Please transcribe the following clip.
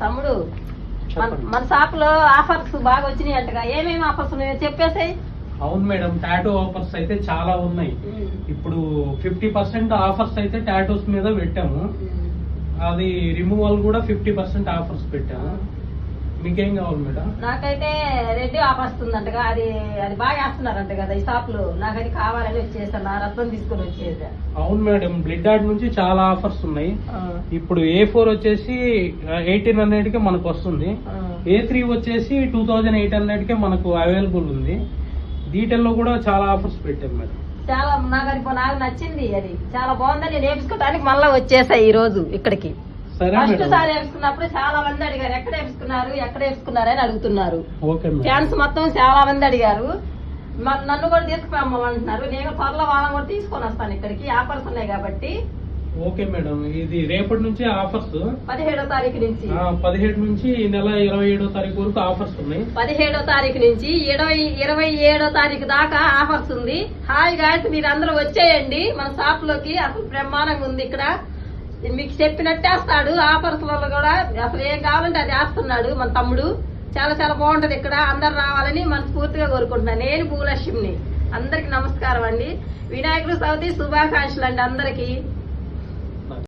తమ్ముడు మన షాప్ లో ఆఫర్స్ బాగా వచ్చినాయి అంటగా. ఏమేమి ఆఫర్స్ ఉన్నాయో చెప్పేసాయి. అవును మేడం, టాటూ ఆఫర్స్ అయితే చాలా ఉన్నాయి. ఇప్పుడు 50% ఆఫర్స్ అయితే టాటూస్ మీద పెట్టాము. అది రిమూవల్ కూడా 50% ఆఫర్స్ పెట్టాము. మీకేం కావాలి మేడం? నాకైతే రెడ్డి ఆఫర్ వస్తుందంటగా. అది అది బాగా వేస్తున్నారంట కదా ఈ షాప్ లో. నాకు అది కావాలని వచ్చేసాను, నా రత్నం తీసుకొని వచ్చేసా. అవును మేడం, బ్లిడ్ ఆర్ట్ నుంచి చాలా ఆఫర్స్ ఉన్నాయి. ఇప్పుడు A4 వచ్చేసి 1800 కి మనకు వస్తుంది. A3 వచ్చేసి 2800 కి మనకు అవైలబుల్ ఉంది. డీటెయిల్ లో కూడా చాలా ఆఫర్స్ పెట్టాం మేడం. చాలా నాకు నచ్చింది, అది చాలా బాగుందని నేను వేపించుకోవడానికి మళ్ళీ వచ్చేసా ఈ రోజు ఇక్కడికి. ఫస్ట్ సారి వేసుకున్నప్పుడు చాలా మంది అడిగారు ఎక్కడ వేసుకున్నారు అని అడుగుతున్నారు. ఫ్యాన్స్ మొత్తం చాలా మంది అడిగారు. నన్ను కూడా తీసుకురామంటున్నారు. నేను త్వరలో వాళ్ళని కూడా తీసుకొని వస్తాను ఇక్కడికి. ఆఫర్స్ ఉన్నాయి కాబట్టి. ఓకే మేడం, ఇది రేపటి నుంచి ఆఫర్స్ 17వ తారీఖు నుంచి 17 నుంచి ఈ నెల 27వ తారీఖు వరకు ఆఫర్స్ ఉన్నాయి. 17వ తారీఖు నుంచి 27వ తారీఖు దాకా ఆఫర్స్ ఉంది. హాయ్ గాయ్స్, మీరు అందరూ వచ్చేయండి మన షాప్ లోకి. అసలు బ్రహ్మాండంగా ఉంది ఇక్కడ. మీకు చెప్పినట్టేస్తాడు. ఆఫర్స్ వల్ల కూడా అసలు ఏం కావాలంటే అది వేస్తున్నాడు మన తమ్ముడు. చాలా చాలా బాగుంటది ఇక్కడ. అందరు రావాలని మనస్ఫూర్తిగా కోరుకుంటున్నాను. నేను భూలక్ష్మిని. అందరికి నమస్కారం అండి. వినాయకుడు చవితి శుభాకాంక్షలు అండి అందరికి.